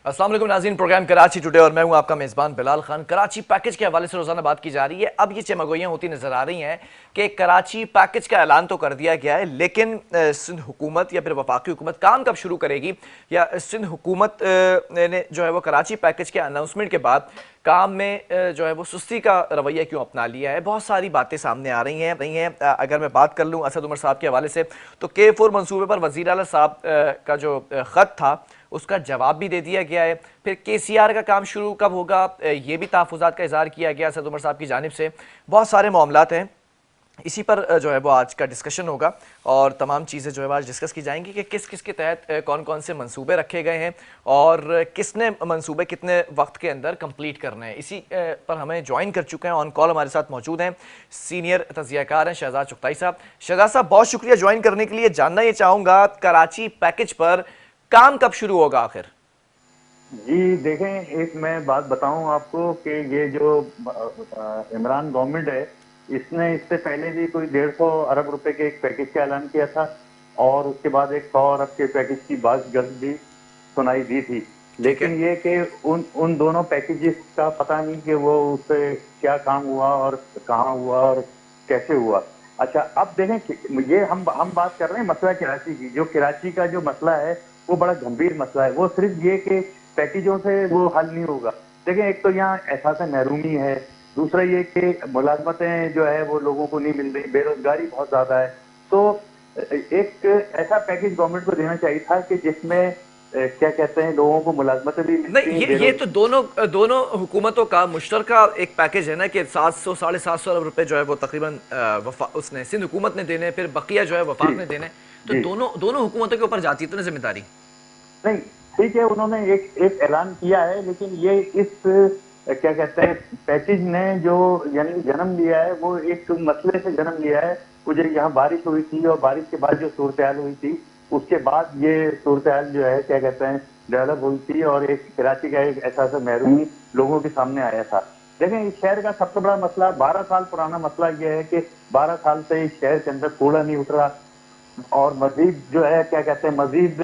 अस्सलाम वालेकुम नाज़रीन, प्रोग्राम कराची टुडे और मैं हूं आपका मेज़बान बिलाल खान। कराची पैकेज के हवाले से रोज़ाना बात की जा रही है। अब ये चमगोइयाँ होती नज़र आ रही हैं कि कराची पैकेज का ऐलान तो कर दिया गया है, लेकिन सिंध हुकूमत या फिर वफाकी हुकूमत काम कब शुरू करेगी, या सिंध हुकूमत ने जो है वो कराची पैकेज के अनाउंसमेंट के बाद काम में जो है वो सुस्ती का रवैया क्यों अपना लिया है। बहुत सारी बातें सामने आ रही हैं। अगर मैं बात कर लूँ असद उमर साहब के हवाले से, तो K4 मंसूबे पर वज़ीर आला साहब का जो ख़त था उसका जवाब भी दे दिया गया है। फिर KCR का काम शुरू कब होगा, ये भी तहफ़्फ़ुज़ात का इज़हार किया गया असद उमर साहब की जानिब से। बहुत सारे मामलात हैं, इसी पर जो है वो आज का डिस्कशन होगा और तमाम चीज़ें जो है आज डिस्कस की जाएंगी कि किस किस के तहत कौन कौन से मंसूबे रखे गए हैं और किसने मंसूबे कितने वक्त के अंदर कंप्लीट करने हैं। इसी पर हमें ज्वाइन कर चुके हैं, ऑन कॉल हमारे साथ मौजूद हैं सीनियर तज़कियाकार हैं शहजाद चुगताई साहब। शहजाद साहब, बहुत शुक्रिया ज्वाइन करने के लिए। जानना ये चाहूँगा कराची पैकेज पर काम कब शुरू होगा आखिर? जी देखें, एक मैं बात बताऊं आपको कि ये जो इमरान गवर्नमेंट है, इसने इससे पहले भी कोई 150 अरब रुपए के एक पैकेज का ऐलान किया था और उसके बाद एक 100 अरब के पैकेज की बात जल्द भी सुनाई दी थी। ठीक है। लेकिन ये कि उन उन दोनों पैकेजेस का पता नहीं कि वो उससे क्या काम हुआ और कहाँ हुआ और कैसे हुआ। अच्छा, अब देखें कि ये हम बात कर रहे हैं मसला कराची की। जो कराची का जो मसला है वो बड़ा गंभीर मसला है। वो सिर्फ ये कि पैकेजों से वो हल नहीं होगा। देखें, एक तो यहाँ एहसास महरूमी है, दूसरा ये कि मुलाजमतें जो है वो लोगों को नहीं मिल रही, बेरोजगारी बहुत ज्यादा है। तो एक ऐसा पैकेज गवर्नमेंट को देना चाहिए था कि जिसमें क्या कहते हैं, लोगों को मुलाजमतें भी नहीं, मिलती, ये तो दोनों दोनों हुकूमतों का मुश्तरका एक पैकेज है ना कि 700 750 अरब रुपए जो है वो तकरीबन उसने सिंध हुकूमत ने देने, फिर बकिया जो है जी वफाक ने देने। तो जी। दोनों दोनों हुकूमतों के ऊपर जाती है तो ना जिम्मेदारी। नहीं, ठीक है, उन्होंने एक एक ऐलान किया है, लेकिन ये इस क्या कहते हैं, पैकेज ने जो यानी जन्म लिया है वो एक मसले से जन्म लिया है। वो जो यहाँ बारिश हुई थी और बारिश के बाद जो सूरत हाल हुई थी, उसके बाद ये सूरत हाल जो है क्या कहते हैं डेवलप हुई थी और एक कराची का एक ऐसा सा महरूमी लोगों के सामने आया था। देखें, इस शहर का सबसे बड़ा मसला 12 साल पुराना मसला यह है कि 12 साल से इस शहर के अंदर कूड़ा नहीं उतरा। और मजीद जो है क्या कहते हैं, मजीद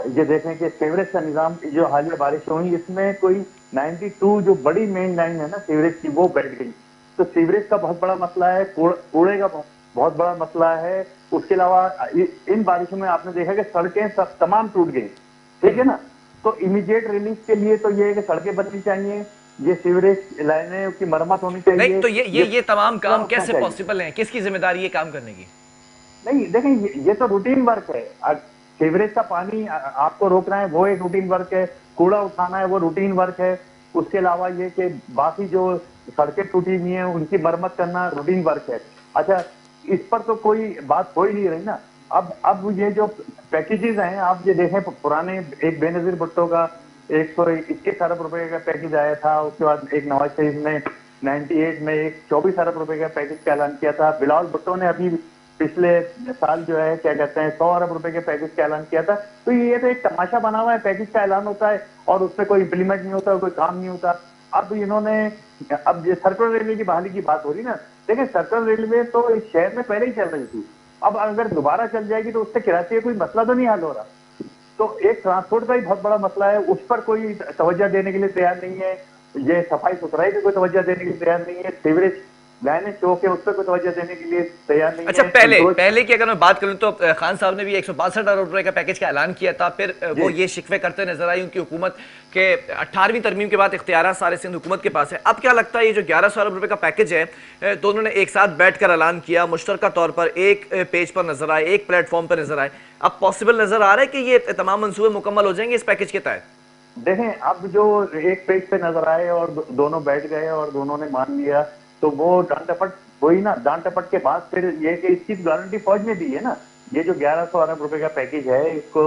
ये देखें कि सीवरेज का निजाम जो हालिया बारिश हुई इसमें कोई 92 जो बड़ी मेन लाइन है ना सीवरेज की, वो बैठ गई। तो सीवरेज का बहुत बड़ा मसला है, कूड़े का बहुत बड़ा मसला है। उसके अलावा इन बारिशों में आपने देखा कि सड़कें सब तमाम टूट गई, ठीक है ना। तो इमीडिएट रिलीफ के लिए तो ये है कि सड़कें बननी चाहिए, ये सीवरेज लाइनें की मरम्मत होनी नहीं चाहिए, तो ये तमाम पूरा काम उठना कैसे चाहिए। पॉसिबल हैं, किसकी जिम्मेदारी ये काम करने की? नहीं देखें, ये तो रूटीन वर्क है। सीवरेज का पानी आपको रोकना है, वो एक रूटीन वर्क है। कूड़ा उठाना है, वो रूटीन वर्क है। उसके अलावा ये कि बाकी जो सड़कें टूटी हुई हैं उनकी मरम्मत करना रूटीन वर्क है। अच्छा, इस पर तो कोई बात हो ही नहीं रही ना। अब ये जो पैकेजेस हैं, आप ये देखें, पुराने एक बेनजीर भुट्टो का 121 अरब रुपए का पैकेज आया था। उसके बाद एक नवाज शरीफ ने 98 में एक 24 अरब रुपए का पैकेज का ऐलान किया था। बिलावल भुट्टो ने अभी पिछले साल जो है क्या कहते हैं 100 अरब रुपए के पैकेज का ऐलान किया था। तो ये तो एक तमाशा बना हुआ है, पैकेज का ऐलान होता है और उस पर कोई इम्प्लीमेंट नहीं होता, कोई काम नहीं होता। अब इन्होंने, अब ये सर्कुलर रेलवे की बहाली की बात हो रही ना। देखिए, सर्कुलर रेलवे तो इस शहर में पहले ही चल रही थी, अब अगर दोबारा चल जाएगी तो उससे कराची का कोई मसला तो नहीं हल हो रहा। तो एक ट्रांसपोर्ट का ही बहुत बड़ा मसला है, उस पर कोई तवज्जो देने के लिए तैयार नहीं है। ये सफाई सुथराई पे कोई तवज्जो देने के लिए तैयार नहीं है। सीवरेज लाइनें चौक है, उस पर कोई तवज्जो देने के लिए तैयार नहीं अच्छा, है। पहले इंक्रोच, पहले की अगर मैं बात करूं तो खान साहब ने भी 162 अरब रुपए का पैकेज का ऐलान किया था। फिर जी। वो ये शिकवे करते नजर आई उनकी हुकूमत के 18वीं तरमीम के बाद इख्तियार सारे सिंध हुकूमत के पास है। अब क्या लगता है ये जो 1100 अरब रुपए का पैकेज है, दोनों ने एक साथ बैठकर ऐलान किया, मुश्तरका तौर पर एक पेज पर नजर आए, एक प्लेटफॉर्म पर नजर आए, अब पॉसिबल नजर आ रहा है कि ये तमाम मंसूबे मुकम्मल हो जाएंगे इस पैकेज के तहत? देखें, अब जो एक पेज पे नजर आए और दोनों बैठ गए और दोनों ने मान लिया, तो वो डांट टपट, वही ना, डांट टपट के बाद फिर ये कि इसकी गारंटी फौज ने दी है ना। ये जो 1100 अरब रुपए का पैकेज है, इसको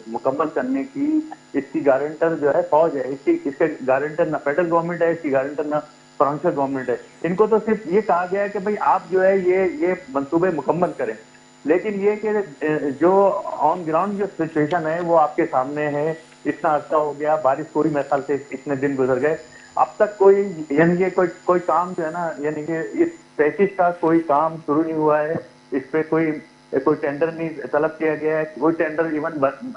मुकम्मल करने की इसकी गारंटर जो है फौज है। इसके गारंटर ना फेडरल गवर्नमेंट है, इसकी गारंटर ना प्रोविंशियल गवर्नमेंट है। इनको तो सिर्फ ये कहा गया है कि भाई आप जो है ये मंसूबे मुकम्मल करें। लेकिन ये कि जो ऑन ग्राउंड जो सिचुएशन है वो आपके सामने है। इतना अर्सा हो गया, बारिश कोई मेरे ख्याल से इतने दिन गुजर गए, अब तक कोई, यानी कि कोई कोई काम जो है ना, यानी कि इस पैकेज का कोई काम शुरू नहीं हुआ है। इस पे कोई कोई टेंडर नहीं तलब किया गया है, कोई टेंडर इवन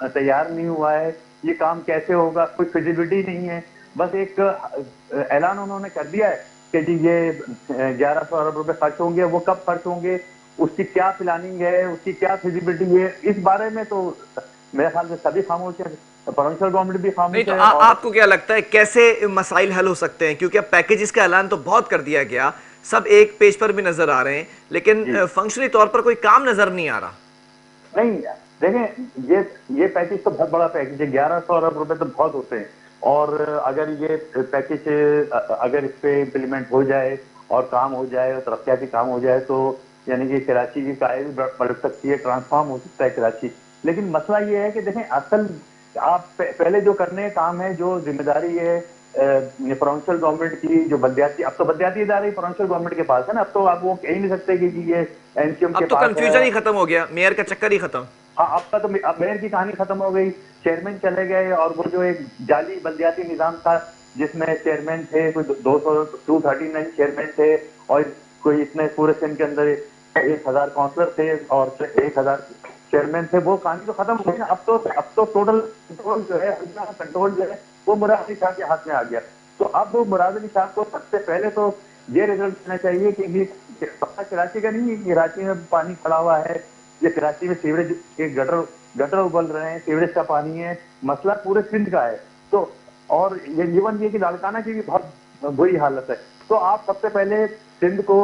तैयार नहीं हुआ है। ये काम कैसे होगा, कोई फिजिबिलिटी नहीं है। बस एक ऐलान उन्होंने कर दिया है कि जी ये 1100 अरब रुपए खर्च होंगे, वो कब खर्च होंगे, उसकी क्या प्लानिंग है, उसकी क्या फिजिबिलिटी है, इस बारे में तो मेरे ख्याल से सभी खामोश है, प्रोविंशियल गवर्नमेंट भी नहीं खामोश तो है। और आपको क्या लगता है कैसे मसाइल हल हो सकते हैं, क्योंकि अब पैकेजेस का ऐलान तो बहुत कर दिया गया, सब एक पेज पर भी नजर आ रहे हैं, लेकिन जी फंक्शनली तौर पर कोई काम नजर नहीं आ रहा। नहीं, देखें ये पैकेज तो बहुत बड़ा पैकेज है, 1100 अरब रुपए तो बहुत होते हैं। और अगर ये पैकेज अगर इस पे इम्प्लीमेंट हो जाए और काम हो जाए और तरक्याती काम हो जाए तो यानी कि कराची की काय भी बढ़ सकती है, ट्रांसफॉर्म हो सकता है कराची। लेकिन मसला ये है कि देखें असल आप पहले जो करने काम है, जो जिम्मेदारी है प्रोविंशियल गवर्नमेंट की, जो बल्दियाती, अब तो बल्दियाती इदारे प्रोविंशियल गवर्नमेंट के पास है ना, अब तो आप वो कह ही नहीं सकते कि ये एनसीएम के अब तो पास है। कंफ्यूजन ही खत्म हो गया, मेयर का चक्कर ही खत्म। हाँ, आपका तो अब मेयर की कहानी खत्म हो गई, चेयरमैन चले गए, और वो जो एक जाली बल्दियाती निजाम था जिसमें चेयरमैन थे कोई 239 चेयरमैन थे, और कोई इतने पूरे सिंध के अंदर 1000 काउंसलर थे और 1000 चेयरमैन थे, वो कहानी तो खत्म हो गई ना। अब तो टोटल कंट्रोल जो है, कंट्रोल जो है वो मुराद अली शाह के हाथ में आ गया। तो अब मुराद अली शाह को सबसे पहले तो ये रिजल्ट देना चाहिए कि ये कराची का नहीं है कि कराची में पानी खड़ा हुआ है, ये कराची में सीवरेज के गटर गटर उबल रहे हैं, सीवरेज का पानी है, मसला पूरे सिंध का है। तो और ये इवन ये कि लाड़काना की भी बहुत बुरी हालत है। तो आप सबसे पहले सिंध को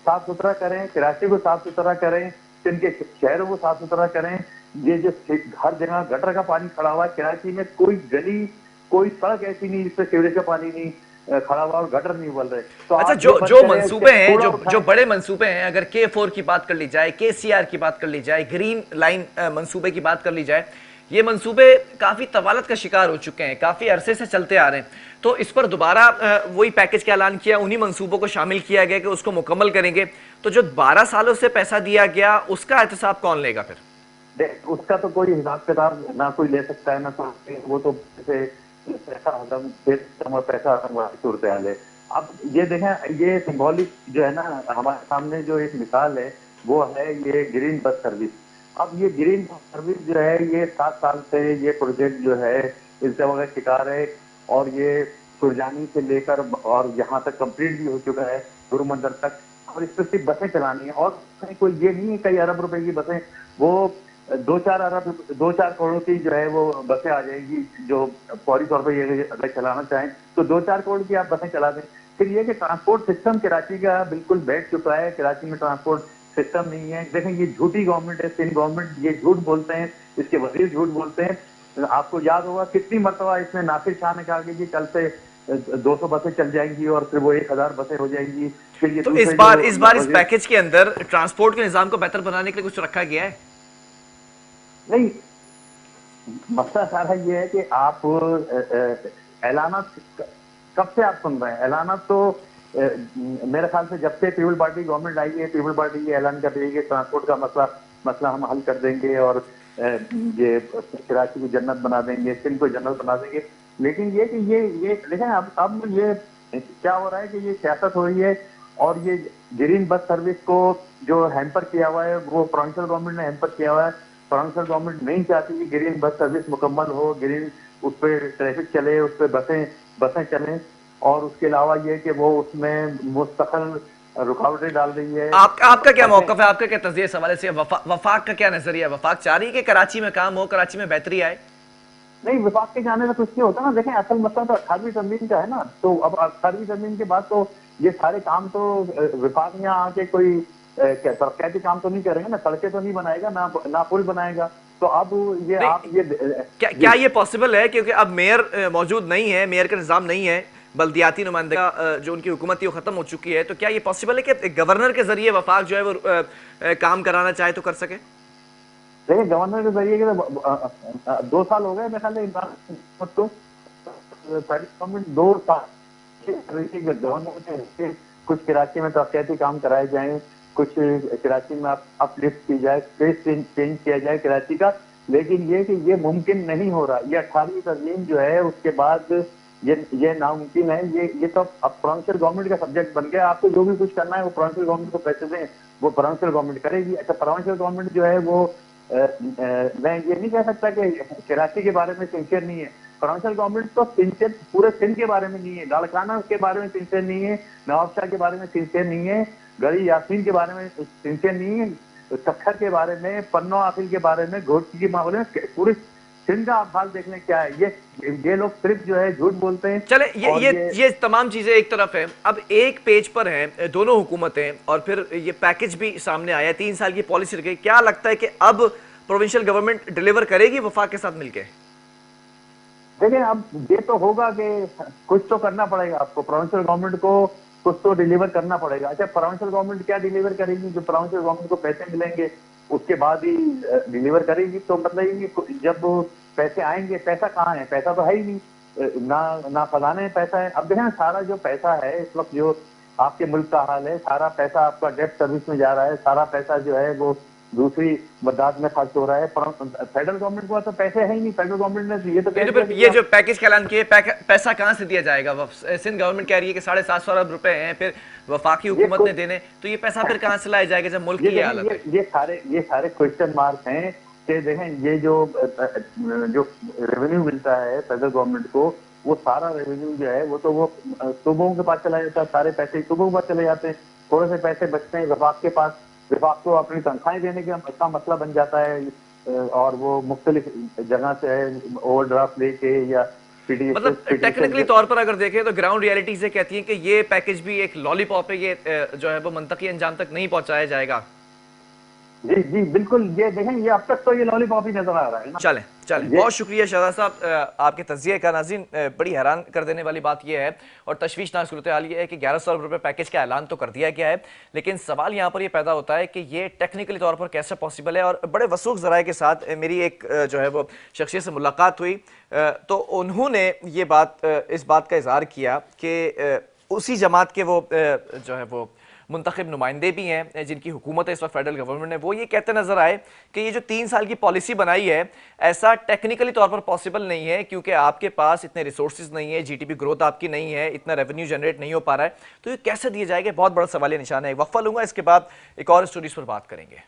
साफ सुथरा करें, कराची को साफ सुथरा करें, सिंध के शहरों को साफ सुथरा करें। ये जो हर जगह गटर का पानी खड़ा हुआ है, कराची में कोई गली कोई सड़क ऐसी नहीं जिसपे सीवरेज का पानी नहीं खड़ा हुआ और गटर नहीं उबल रहे। तो अच्छा, आप ये जो बंद जो करें, मंसूबे हैं, कूड़ा जो उठाएं। बड़े मंसूबे हैं, अगर K4 की बात कर ली जाए, KCR की बात कर ली जाए, ग्रीन लाइन मंसूबे की बात कर ली जाए, ये मंसूबे काफी तवालत का शिकार हो चुके हैं, काफी अरसे से चलते आ रहे हैं। तो इस पर दोबारा वही पैकेज का ऐलान किया, उन्हीं मंसूबों को शामिल किया गया कि उसको मुकम्मल करेंगे। तो जो 12 सालों से पैसा दिया गया उसका एहतसाब कौन लेगा फिर? उसका तो कोई हिसाब किताब ना कोई ले सकता है ना कोई, वो तो जैसे पैसा हजम, सिस्टम और पैसा हजम वाली सूरत हाल है। अब ये देखें, ये सिंबॉलिक जो है ना, हमारे सामने जो एक मिसाल है वो है ये ग्रीन बस सर्विस। अब ये ग्रीन बस सर्विस जो है, ये 7 साल से ये प्रोजेक्ट जो है इल्तवा का शिकार है, और ये सुरजानी से लेकर और यहाँ तक कंप्लीट भी हो चुका है, गुरुमंदिर तक। और इस पर सिर्फ बसें चलानी है, और कोई ये नहीं है कई अरब रुपए की बसें, वो 2-4 करोड़ की जो है वो बसें आ जाएगी, जो फौरी तौर पर ये अगर चलाना चाहें तो 2-4 करोड़ की आप बसें चला दें। फिर ये कि ट्रांसपोर्ट सिस्टम कराची का बिल्कुल बैठ चुका है, कराची में ट्रांसपोर्ट सिस्टम नहीं है। देखें, ये झूठी गवर्नमेंट है, सिंध गवर्नमेंट, ये झूठ बोलते हैं, इसके वजीर झूठ बोलते हैं। आपको याद होगा कितनी मरतबा इसमें नासिर शाह ने कहा कि जी कल से 200 बसें चल जाएंगी और फिर वो 1000 बसें हो जाएंगी। फिर ये तो दूसरे इस वजीर पैकेज के अंदर ट्रांसपोर्ट के निजाम को बेहतर बनाने के लिए कुछ रखा गया है? नहीं, मसला सारा ये है कि आप ऐलानात कब से आप सुन रहे हैं? ऐलानात तो मेरे ख्याल से जब से पीपल पार्टी गवर्नमेंट आई है, पीपल पार्टी ये ऐलान कर रही है कि ट्रांसपोर्ट का मसला हम हल कर देंगे और ये कराची को जन्नत बना देंगे, सिंध को जन्नत बना देंगे। लेकिन ये कि ये देखें, अब ये क्या हो रहा है कि ये सियासत हो रही है, और ये ग्रीन बस सर्विस को जो हैम्पर किया हुआ है वो प्रोविंशियल गवर्नमेंट ने हैम्पर किया हुआ है। प्रोविंशियल गवर्नमेंट नहीं चाहती कि ग्रीन बस सर्विस मुकम्मल हो, ग्रीन उस पर ट्रैफिक चले, उस पर बसें चलें, और उसके अलावा ये कि वो उसमें मुस्तकिल रुकावटें डाल रही है। आपका क्या बसें मौकफ है, आपका क्या तजज़िया इस हवाले से? वफाक का क्या नजरिया है? वफाक चाह रही है कि कराची में काम हो, कराची में बेहतरी आए? नहीं, विफाक के जाने से कुछ नहीं होता ना। देखें, असल मसला तो 18वीं तरमीम का है ना, तो अब 18वीं तरमीम के बाद तो ये सारे काम तो विफाक में आके कोई तरक्याती काम तो नहीं करेंगे ना, सड़कें तो नहीं बनाएगा, ना पुल बनाएगा। तो अब ये नहीं, आप ये क्या ये पॉसिबल है, क्योंकि अब मेयर मौजूद नहीं है, मेयर का निज़ाम नहीं है, बल्दियाती नुमाइंदगा जो उनकी हुकूमत थी वो खत्म हो चुकी है, तो क्या ये पॉसिबल है कि गवर्नर के जरिए वफाक जो है वो काम कराना चाहे तो कर सके? देखिए, गवर्नर के जरिए के 2 साल हो गए मेरे ख्याल से इमरान हुकूमत को, पहली गवर्नमेंट 2 साल गवर्नर कुछ कराची में तरक्याती काम कराए जाएं, कुछ कराची में अपलिफ्ट की जाए, फेस चेंज किया जाए कराची का। लेकिन ये कि ये मुमकिन नहीं हो रहा, ये 18वीं तरमीम जो है उसके बाद ये नामुमकिन है। ये तो अब प्रोविंशियल गवर्नमेंट का सब्जेक्ट बन गया। आपको जो भी कुछ करना है वो प्रोविंशियल गवर्नमेंट को पैसे दें, वो प्रोविंशियल गवर्नमेंट करेगी। अच्छा, प्रोविंशियल गवर्नमेंट जो है वो मैं ये नहीं कह सकता कि कराची के बारे में सिंसियर नहीं है। प्रोविंशियल गवर्नमेंट तो सिंसियर पूरे सिंध के बारे में नहीं है, लाड़काना के बारे में सिंसियर नहीं है, नवाब शाह के बारे में सिंसियर नहीं है, गड़ी यासीन के बारे में सिंसियर नहीं है, सखर के बारे में, पन्नो आफिल के बारे में, घोटकी के मामले में, पूरी सिंध का आप हाल देख लें क्या है। ये लोग सिर्फ जो है झूठ बोलते हैं। चले ये तमाम चीजें एक तरफ है, अब एक पेज पर है दोनों हुकूमतें और फिर ये पैकेज भी सामने आया, 3 साल की पॉलिसी रखी। क्या लगता है कि अब प्रोविंशियल गवर्नमेंट डिलीवर करेगी वफाक के साथ मिलकर? देखिए, अब ये तो होगा कि कुछ तो करना पड़ेगा आपको, प्रोविंशियल गवर्नमेंट को कुछ तो डिलीवर करना पड़ेगा। अच्छा, प्रोविंशियल गवर्नमेंट क्या डिलीवर करेगी? जो प्रोविंशियल गवर्नमेंट को पैसे मिलेंगे उसके बाद ही डिलीवर करेगी, तो मतलब ये जब पैसे आएंगे, पैसा कहाँ है? पैसा तो है ही नहीं, ना खजाने में पैसा है। अब देखें, सारा जो पैसा है इस वक्त जो आपके मुल्क का हाल है, सारा पैसा आपका डेट सर्विस में जा रहा है, सारा पैसा जो है वो दूसरी मदद में खर्च हो रहा है। फेडरल गवर्नमेंट को तो पैसे है ही नहीं। फेडरल गवर्नमेंट ने ये तो ये जो पैकेज का ऐलान किया, पैसा कहां से दिया जाएगा? सिंध गवर्नमेंट कह रही है कि 750 अरब रुपए हैं, फिर वफाकी हुकूमत ने देने, तो ये पैसा फिर कहां से लाया जाएगा जब मुल्क की हालत है? ये सारे क्वेश्चन मार्क हैं कि देखें, ये जो रेवेन्यू मिलता है फेडरल गवर्नमेंट को, वो सारा रेवेन्यू जो है वो तो वो सूबों के पास चला जाता है, सारे पैसे सूबों के पास चले जाते हैं, थोड़े से पैसे बचते हैं वफाक के पास। विभाग को अपनी तनख्वाहें देने का मसला बन जाता है और वो मुख्तलिफ जगह से ओवरड्राफ्ट लेके या मतलब टेक्निकली तौर पर अगर देखें तो ग्राउंड रियलिटी से कहती है कि ये पैकेज भी एक लॉलीपॉप है, ये जो है वो मंतकी अंजाम तक नहीं पहुंचाया जाएगा। जी जी बिल्कुल, ये देखें, ये अब तक तो ये लॉलीपॉप ही नजर आ रहा है ना। चलें बहुत शुक्रिया शहजाद साहब आपके तज्जिए का। नाज़रीन, बड़ी हैरान कर देने वाली बात यह है और तशवीशनाक सूरत हाल ये है कि 1100 अरब रुपये पैकेज का ऐलान तो कर दिया गया है, लेकिन सवाल यहाँ पर यह पैदा होता है कि ये टेक्निकली तौर पर कैसे पॉसिबल है। और बड़े वसूख ज़राए के साथ मेरी एक जो है वो शख्सियत से मुलाकात हुई तो उन्होंने ये इस बात का इजहार किया कि उसी जमात के वो जो है वो मुंतखब नुमाइंदे भी हैं जिनकी हुकूमत है इस वक्त फेडरल गवर्नमेंट ने, वो ये कहते नजर आए कि ये जो 3 साल की पॉलिसी बनाई है ऐसा टेक्निकली तौर पर पॉसिबल नहीं है, क्योंकि आपके पास इतने रिसोर्सेज नहीं है, जीडीपी ग्रोथ आपकी नहीं है, इतना रेवेन्यू जनरेट नहीं हो पा रहा है, तो ये कैसे दिए जाएंगे? बहुत बड़ा सवालिया निशान है। वक्फा लूंगा, इसके बाद एक और स्टोरीज पर बात करेंगे।